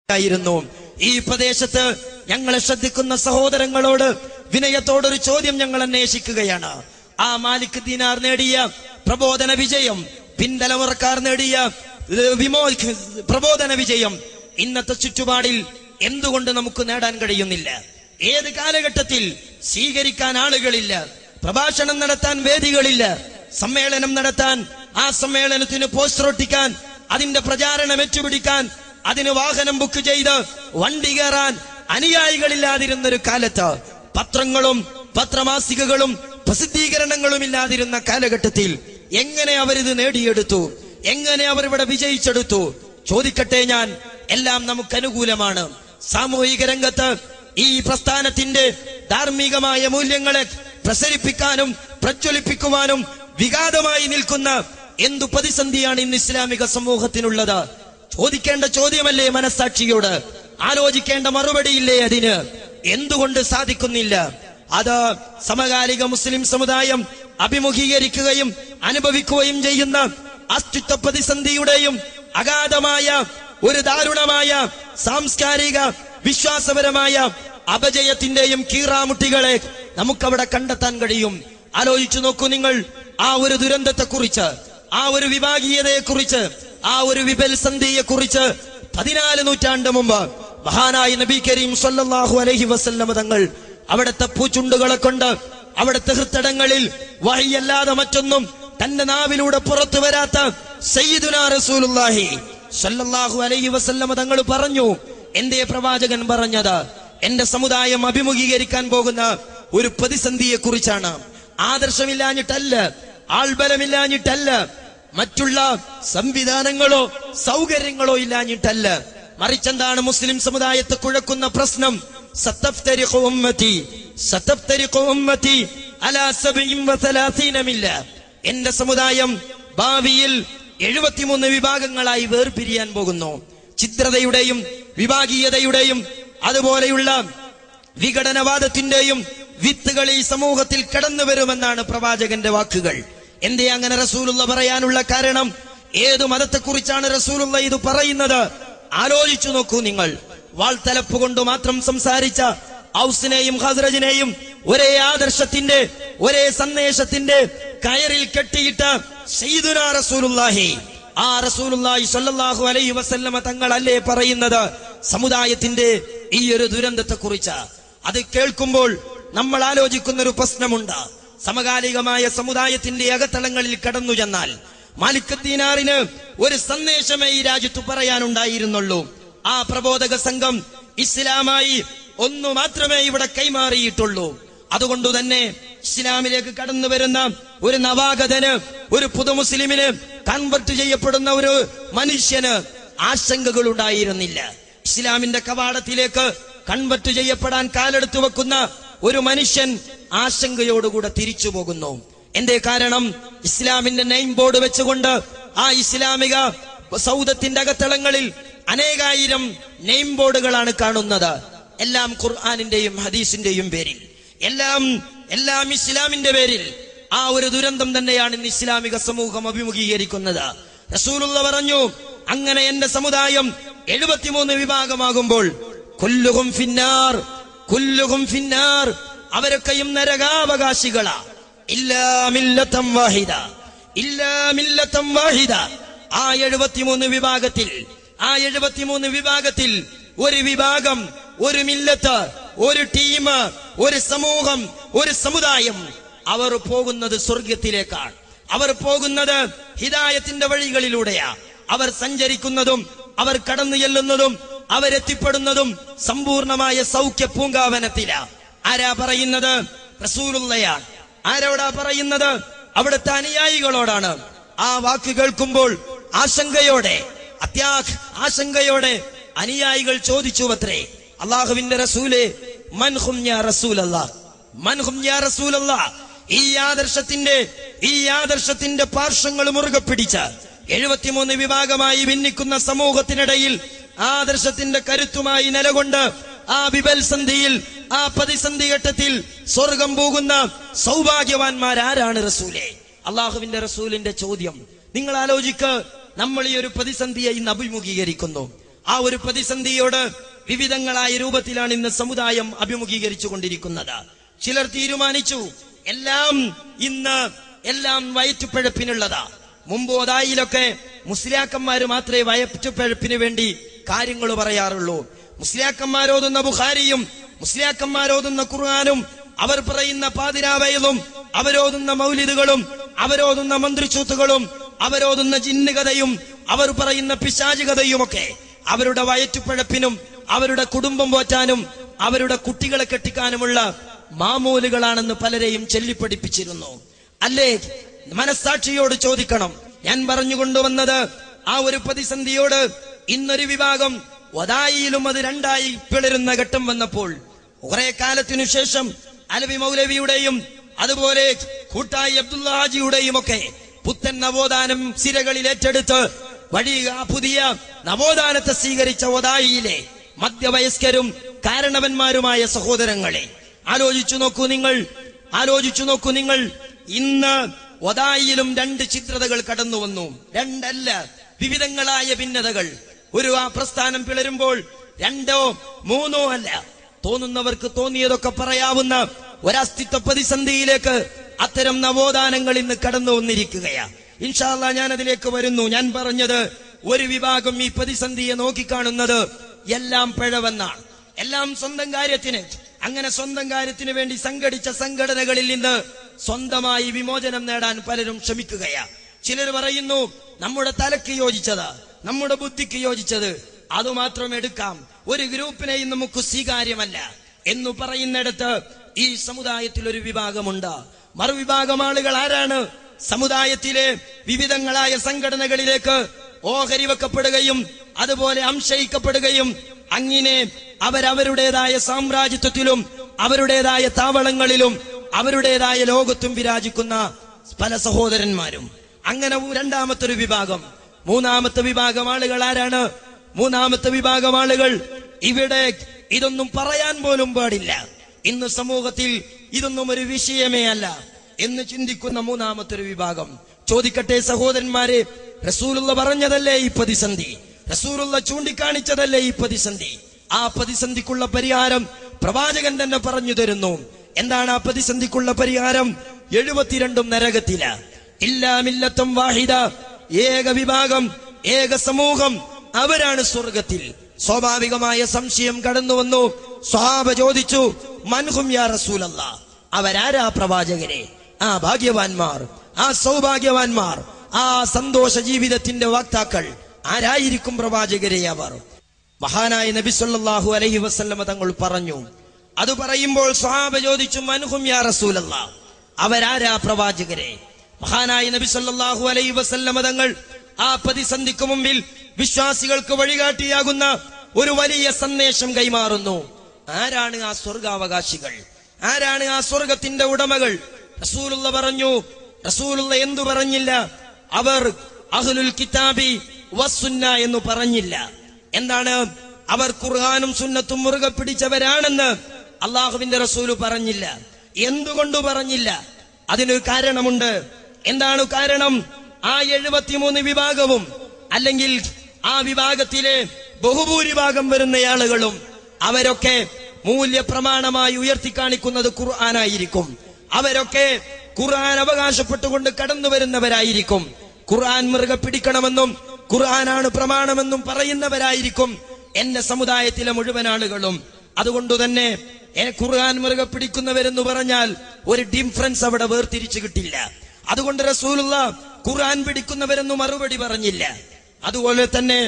ായിരുന്നു. ഈ പ്രദേശത്ത് ഞങ്ങളെ ശ്രദ്ധിക്കുന്ന സഹോദരങ്ങളോട് വിനയത്തോടൊരു ചോദ്യം ഞങ്ങൾ അന്വേഷിക്കുകയാണ്. ആ മാലിക് ദീനാർ നേടിയ പ്രബോധന വിജയം, പിൻതലമുറക്കാർ നേടിയ പ്രബോധന വിജയം ഇന്നത്തെ ചുറ്റുപാടിൽ എന്തുകൊണ്ട് നമുക്ക് നേടാൻ കഴിയുന്നില്ല? ഏത് കാലഘട്ടത്തിൽ സ്വീകരിക്കാൻ ആളുകളില്ല, പ്രഭാഷണം നടത്താൻ വേദികളില്ല, സമ്മേളനം നടത്താൻ, ആ സമ്മേളനത്തിന് പോസ്റ്റർ ഒട്ടിക്കാൻ, അതിന്റെ പ്രചാരണം ഏറ്റുപിടിക്കാൻ, അതിന് വാഹനം ബുക്ക് ചെയ്ത് വണ്ടി കയറാൻ അനുയായികളില്ലാതിരുന്നൊരു കാലത്ത്, പത്രങ്ങളും പത്രമാസികകളും പ്രസിദ്ധീകരണങ്ങളും ഇല്ലാതിരുന്ന കാലഘട്ടത്തിൽ എങ്ങനെ അവരിത് നേടിയെടുത്തു? എങ്ങനെ അവർ ഇവിടെ വിജയിച്ചെടുത്തു? ചോദിക്കട്ടെ ഞാൻ. എല്ലാം നമുക്ക് അനുകൂലമാണ്. സാമൂഹിക രംഗത്ത് ഈ പ്രസ്ഥാനത്തിന്റെ ധാർമ്മികമായ മൂല്യങ്ങളെ പ്രസരിപ്പിക്കാനും പ്രജ്വലിപ്പിക്കുവാനും വിഘാതമായി നിൽക്കുന്ന എന്തു പ്രതിസന്ധിയാണ് ഇന്ന് ഇസ്ലാമിക സമൂഹത്തിനുള്ളത്? ചോദിക്കേണ്ട ചോദ്യമല്ലേ മനസ്സാക്ഷിയോട്? ആലോചിക്കേണ്ട മറുപടിയില്ലേ അതിന്? എന്തുകൊണ്ട് സാധിക്കുന്നില്ല? അത് സമകാലിക മുസ്ലിം സമുദായം അഭിമുഖീകരിക്കുകയും അനുഭവിക്കുകയും ചെയ്യുന്ന അസ്തിത്വ പ്രതിസന്ധിയുടെയും അഗാധമായ ഒരു ദാരുണമായ സാംസ്കാരിക വിശ്വാസപരമായ അപജയത്തിന്റെയും കീറാമുട്ടികളെ നമുക്കവിടെ കണ്ടെത്താൻ കഴിയും. ആലോചിച്ചു നോക്കൂ നിങ്ങൾ. ആ ഒരു ദുരന്തത്തെക്കുറിച്ച്, ആ ഒരു വിഭാഗീയതയെക്കുറിച്ച്, ആ ഒരു വിഭൽസന്ധിയെക്കുറിച്ച് 14 നൂറ്റാണ്ട് മുമ്പ് മഹാനായ നബി കരീം സല്ലല്ലാഹു അലൈഹി വസല്ലം തങ്ങൾ അവിടുത്തെ പൂച്ചുണ്ടുകളെ കൊണ്ട് അവിടുത്തെ ഹൃദയങ്ങളിൽ വഹിയല്ലാതെ മറ്റൊന്നും തന്റെ നാവിലൂടെ പുറത്തു വരാത്ത സയ്യിദുനാ റസൂലുള്ളാഹി സല്ലല്ലാഹു അലൈഹി വസല്ലം തങ്ങൾ പറഞ്ഞു. എന്തേ പ്രവാചകൻ പറഞ്ഞത്? എന്റെ സമുദായം അഭിമുഖീകരിക്കാൻ പോകുന്ന ഒരു പ്രതിസന്ധിയെ കുറിച്ചാണ്. ആദർശമില്ലാഞ്ഞിട്ടല്ല, ആൾബലമില്ലാഞ്ഞിട്ടല്ല, മറ്റുള്ള സംവിധാനങ്ങളോ സൗകര്യങ്ങളോ ഇല്ലാഞ്ഞിട്ടല്ല. മറിച്ചെന്താണ് മുസ്ലിം സമുദായത്തെ കുഴക്കുന്ന പ്രശ്നം? സതഫ്തരിഖു ഉമ്മതി അലാ 37 മില്ല. എന്റെ സമുദായം ഭാവിയിൽ 73 വിഭാഗങ്ങളായി വേർപിരിയാൻ പോകുന്നു. ചിത്രതയുടെയും വിഭാഗീയതയുടെയും അതുപോലെയുള്ള വിഘടനവാദത്തിന്റെയും വിത്തുകൾ ഈ സമൂഹത്തിൽ കടന്നു വരുമെന്നാണ് പ്രവാചകന്റെ വാക്കുകൾ. എന്തേ അങ്ങനെ റസൂലുള്ള പറയാനുള്ള കാരണം? ഏതു മതത്തെക്കുറിച്ചാണ് റസൂലുള്ള ഇത് പറയുന്നത്? ആലോചിച്ചു നോക്കൂ നിങ്ങൾ. വാൾത്തലപ്പ് കൊണ്ട് മാത്രം സംസാരിച്ച ഔസിനെയും ഖസ്റജിനെയും ഒരേ ആദർശത്തിന്റെ, ഒരേ സന്ദേശത്തിന്റെ കയറിൽ കെട്ടിയിട്ട സയ്യിദുനാ റസൂലുള്ളാഹി, ആ റസൂലുള്ളാഹി സ്വല്ലല്ലാഹു അലൈഹി വസല്ലമ തങ്ങളല്ലേ പറയുന്നത് സമുദായത്തിന്റെ ഈ ഒരു ദുരന്തത്തെക്കുറിച്ച്? അത് കേൾക്കുമ്പോൾ നമ്മൾ ആലോചിക്കുന്ന ഒരു പ്രശ്നമുണ്ട്. സമകാലികമായ സമുദായത്തിന്റെ അകത്തളങ്ങളിൽ കടന്നു ചെന്നാൽ മാലിക് ദീനാറിന് ഒരു സന്ദേശമേ ഈ രാജ്യത്ത് പറയാനുണ്ടായിരുന്നുള്ളൂ. ആ പ്രബോധക സംഘം ഇസ്ലാമായി ഒന്നു മാത്രമേ ഇവിടെ കൈമാറിയിട്ടുള്ളൂ. അതുകൊണ്ട് തന്നെ ഇസ്ലാമിലേക്ക് കടന്നു വരുന്ന ഒരു നവാഗതന്, ഒരു പുതുമുസ്ലിമിന്, കൺവെർട്ട് ചെയ്യപ്പെടുന്ന ഒരു മനുഷ്യന് ആശങ്കകൾ ഉണ്ടായിരുന്നില്ല. ഇസ്ലാമിന്റെ കവാടത്തിലേക്ക് കൺവെർട്ട് ചെയ്യപ്പെടാൻ കാലെടുത്തു വെക്കുന്ന ഒരു മനുഷ്യൻ ആശങ്കയോടുകൂടെ തിരിച്ചു പോകുന്നു. എന്തേ കാരണം? ഇസ്ലാമിന്റെ നെയിം ബോർഡ് വെച്ചുകൊണ്ട് ആ ഇസ്ലാമിക സൗദത്തിന്റെ അകത്തളങ്ങളിൽ അനേകായിരം നെയിം ബോർഡുകളാണ് കാണുന്നത്. എല്ലാം ഖുർആനിന്റെയും ഹദീസിന്റെയും പേരിൽ, എല്ലാം ഇസ്ലാമിന്റെ പേരിൽ. ആ ഒരു ദുരന്തം തന്നെയാണ് ഇന്ന് ഇസ്ലാമിക സമൂഹം അഭിമുഖീകരിക്കുന്നത്. റസൂലുള്ള പറഞ്ഞു, അങ്ങനെ എന്റെ സമുദായം 73 വിഭാഗമാകുമ്പോൾ കുല്ലുഹും ഫിന്നാർ, കുല്ലുഹും ഫിന്നാർ, അവരൊക്കെയും നരകാവകാശികളാ. ഇല്ലാ മില്ലതൻ വാഹിദ, ഇല്ലാ മില്ലതൻ വാഹിദ. ആ 73 വിഭാഗത്തിൽ ഒരു വിഭാഗം, ഒരു മില്ലത്ത്, ഒരു ടീം, ഒരു സമൂഹം, ഒരു സമുദായം, അവർ പോകുന്നത് സ്വർഗത്തിലേക്കാണ്. അവർ പോകുന്നത് ഹിദായത്തിന്റെ വഴികളിലൂടെയാ. അവർ സഞ്ചരിക്കുന്നതും അവർ കടന്നു ചെല്ലുന്നതും അവരെത്തിപ്പെടുന്നതും സമ്പൂർണമായ സൗഖ്യ പൂങ്കാവനത്തിലാ. ആരാ പറയുന്നത്? റസൂലുള്ളയാണ്. ആരോടാ പറയുന്നത്? അവിടുത്തെ അനുയായികളോടാണ്. ആ വാക്ക് കേൾക്കുമ്പോൾ ആശങ്കയോടെ, ആശങ്കയോടെ അനുയായികൾ ചോദിച്ചുവത്രേ, അല്ലാഹുവിന്റെ റസൂലേ, മൻഹും യാ റസൂലല്ലാഹ്, മൻഹും യാ റസൂലല്ലാഹ്. ഈ ആദർശത്തിന്റെ പാർശ്വങ്ങൾ മുറുകെ പിടിച്ച 73 വിഭാഗമായി ഭിന്നിക്കുന്ന സമൂഹത്തിനിടയിൽ ആദർശത്തിന്റെ കരുത്തുമായി നിലകൊണ്ട് ആ വിഭൽസന്ധിയിൽ, ആ പ്രതിസന്ധി ഘട്ടത്തിൽ സ്വർഗം പോകുന്ന സൗഭാഗ്യവാന്മാരാരാണ് റസൂലേ? അള്ളാഹുവിന്റെ റസൂലിന്റെ ചോദ്യം നിങ്ങൾ ആലോചിക്ക്. നമ്മൾ ഈ ഒരു പ്രതിസന്ധിയെ ഇന്ന് അഭിമുഖീകരിക്കുന്നു. ആ ഒരു പ്രതിസന്ധിയോട് വിവിധങ്ങളായ രൂപത്തിലാണ് ഇന്ന് സമുദായം അഭിമുഖീകരിച്ചു കൊണ്ടിരിക്കുന്നത്. ചിലർ തീരുമാനിച്ചു എല്ലാം വയറ്റുപഴപ്പിനുള്ളതാ. മുമ്പ് ഒതായിലൊക്കെ മുസ്ലിയാക്കന്മാര് മാത്രമേ വയറ്റുപഴപ്പിന് വേണ്ടി കാര്യങ്ങൾ പറയാറുള്ളൂ. മുസ്ലിയാക്കന്മാരോതുന്ന ബുഖാരിയും മുസ്ലിയാക്കന്മാരോതുന്ന ഖുർആനും അവർ പറയുന്ന പാതിരാവയലും അവരോതുന്ന മൗലിദുകളും അവരോതുന്ന മന്ത്രിച്ചൂത്തുകളും അവരോതുന്ന ജിന്നുകഥയും അവർ പറയുന്ന പിശാച് കഥയുമൊക്കെ അവരുടെ വയറ്റുപഴപ്പിനും അവരുടെ കുടുംബം പോറ്റാനും അവരുടെ കുട്ടികളെ കെട്ടിക്കാനുമുള്ള മാമൂലുകളാണെന്ന് പലരെയും ചൊല്ലിപ്പഠിപ്പിച്ചിരുന്നു. അല്ലേ? മനസ്സാക്ഷിയോട് ചോദിക്കണം. ഞാൻ പറഞ്ഞുകൊണ്ടുവന്നത് ആ ഒരു പ്രതിസന്ധിയോട് ഇന്നൊരു വിഭാഗം വദായിലും അത് രണ്ടായി പിളരുന്ന ഘട്ടം വന്നപ്പോൾ കുറെ കാലത്തിനു ശേഷം അലവി മൗലവിയുടെയും അതുപോലെ കൂട്ടായി അബ്ദുള്ള ഹാജിയുടെയും ഒക്കെ പുത്തൻ നവോത്ഥാനം സിരകളിൽ ഏറ്റെടുത്ത് പുതിയ നവോത്ഥാനത്തെ സ്വീകരിച്ച വദായിയിലെ മധ്യവയസ്കരും കാരണവന്മാരുമായ സഹോദരങ്ങളെ ആലോചിച്ചു നോക്കൂ നിങ്ങൾ. ഇന്ന് വദായിലും 2 ചിത്രതകൾ കടന്നു വന്നു. 2 അല്ല, വിവിധങ്ങളായ ഭിന്നതകൾ. ഒരു ആ പ്രസ്ഥാനം പിളരുമ്പോൾ 2ഓ 3ഓ അല്ല, തോന്നുന്നവർക്ക് തോന്നിയതൊക്കെ പറയാവുന്ന ഒരസ്തിത്വ പ്രതിസന്ധിയിലേക്ക് അത്തരം നവോത്ഥാനങ്ങൾ ഇന്ന് കടന്നു വന്നിരിക്കുകയാ. ഇൻഷാ അല്ലാഹ് ഞാൻ അതിലേക്ക് വരുന്നു. ഞാൻ പറഞ്ഞത് ഒരു വിഭാഗം ഈ പ്രതിസന്ധിയെ നോക്കിക്കാണുന്നത് എല്ലാം പിഴവെന്നാണ്. എല്ലാം സ്വന്തം കാര്യത്തിന്, അങ്ങനെ സ്വന്തം കാര്യത്തിന് വേണ്ടി സംഘടിച്ച സംഘടനകളിൽ നിന്ന് സ്വന്തമായി വിമോചനം നേടാൻ പലരും ശ്രമിക്കുകയാ. ചിലർ പറയുന്നു നമ്മുടെ തലക്ക് യോജിച്ചത്, നമ്മുടെ ബുദ്ധിക്ക് യോജിച്ചത് അതുമാത്രം എടുക്കാം, ഒരു ഗ്രൂപ്പിനെയും നമുക്ക് സ്വീകാര്യമല്ല എന്ന് പറയുന്നിടത്ത് ഈ സമുദായത്തിൽ ഒരു വിഭാഗമുണ്ട്. മറുവിഭാഗം ആളുകൾ ആരാണ്? സമുദായത്തിലെ വിവിധങ്ങളായ സംഘടനകളിലേക്ക് ഓഹരി വെക്കപ്പെടുകയും അതുപോലെ അംശയിക്കപ്പെടുകയും അങ്ങനെ അവരവരുടേതായ സാമ്രാജ്യത്വത്തിലും അവരുടേതായ താവളങ്ങളിലും അവരുടേതായ ലോകത്തും വിരാജിക്കുന്ന പല സഹോദരന്മാരും. അങ്ങനെ രണ്ടാമത്തെ ഒരു വിഭാഗം. മൂന്നാമത്തെ വിഭാഗം ആളുകൾ ആരാണ്? മൂന്നാമത്തെ വിഭാഗം ആളുകൾ ഇവിടെ ഇതൊന്നും പറയാൻ പോലും പാടില്ല, ഇന്ന് സമൂഹത്തിൽ ഇതൊന്നും ഒരു വിഷയമേ അല്ല എന്ന് ചിന്തിക്കുന്ന മൂന്നാമത്തെ ഒരു വിഭാഗം. ചോദിക്കട്ടെ സഹോദരന്മാരെ, റസൂലുള്ള പറഞ്ഞതല്ലേ ഈ പ്രതിസന്ധി? റസൂലുള്ള ചൂണ്ടിക്കാണിച്ചതല്ലേ ഈ പ്രതിസന്ധി? ആ പ്രതിസന്ധിക്കുള്ള പരിഹാരം പ്രവാചകൻ തന്നെ പറഞ്ഞു തരുന്നു. എന്താണ് ആ പ്രതിസന്ധിക്കുള്ള പരിഹാരം? 72 നരകത്തില, ഇല്ലാ മില്ലത്തും വാഹിദ, ഏക വിഭാഗം, ഏക സമൂഹം, അവരാണ് സ്വർഗത്തിൽ. സ്വാഭാവികമായ സംശയം കടന്നു വന്നു. സ്വഹാബ ചോദിച്ചു, മൻഹും യാ റസൂലല്ലാഹ്, അവരാരാ പ്രവാചകരെ? ആ ഭാഗ്യവാന്മാർ, ആ സൗഭാഗ്യവാന്മാർ, ആ സന്തോഷ ജീവിതത്തിന്റെ വാക്താക്കൾ ആരായിരിക്കും പ്രവാചകരെ? അവർ മഹാനായ നബി സല്ലല്ലാഹു അലൈഹി വസല്ലമ തങ്ങൾ പറഞ്ഞു. അത് പറയുമ്പോൾ സ്വഹാബ ചോദിച്ചു, മൻഹും യാ റസൂലല്ലാഹ്, അവരാരാ പ്രവാചകരെ? മഹാനായ നബി സല്ലല്ലാഹു അലൈഹി വസല്ലമ തങ്ങൾ ആ പ്രതിസന്ധിക്ക് മുമ്പിൽ വിശ്വാസികൾക്ക് വഴികാട്ടിയാകുന്ന ഒരു വലിയ സന്ദേശം കൈമാറുന്നു. ആരാണ് ആ സ്വർഗാവകാശികൾ? ആരാണ് ആ സ്വർഗത്തിന്റെ ഉടമകൾ? റസൂലുള്ള പറഞ്ഞു. റസൂലുള്ള എന്തു പറഞ്ഞില്ല? അവർ അഹ്ലുൽ കിതാബി വസ്സുന്ന എന്ന് പറഞ്ഞില്ല. എന്താണ്? അവർ ഖുർആനും സുന്നത്തും മുറുകെ പിടിച്ചവരാണെന്ന് അള്ളാഹുവിന്റെ റസൂല് പറഞ്ഞില്ല. എന്തുകൊണ്ട് പറഞ്ഞില്ല? അതിനൊരു കാരണമുണ്ട്. എന്താണ് കാരണം? ആ 73 വിഭാഗവും അല്ലെങ്കിൽ ആ വിഭാഗത്തിലെ ബഹുഭൂരിഭാഗം വരുന്ന ആളുകളും അവരൊക്കെ മൂല്യപ്രമാണമായി ഉയർത്തിക്കാണിക്കുന്നത് ഖുർആനായിരിക്കും. അവരൊക്കെ ഖുർആൻ അവകാശപ്പെട്ടുകൊണ്ട് കടന്നു വരുന്നവരായിരിക്കും. ഖുർആൻ മുറുകെ പിടിക്കണമെന്നും ഖുർആനാണ് പ്രമാണമെന്നും പറയുന്നവരായിരിക്കും എന്റെ സമുദായത്തിലെ മുഴുവൻ ആളുകളും. അതുകൊണ്ട് തന്നെ ഖുർആൻ മുറുകെ പിടിക്കുന്നവരെന്ന് പറഞ്ഞാൽ ഒരു ഡിഫറൻസ് അവിടെ വേർതിരിച്ചു കിട്ടില്ല. അതുകൊണ്ട് റസൂലുള്ള ഖുർആൻ പിടിക്കുന്നവരെന്ന് മറുപടി പറഞ്ഞില്ല. അതുപോലെ തന്നെ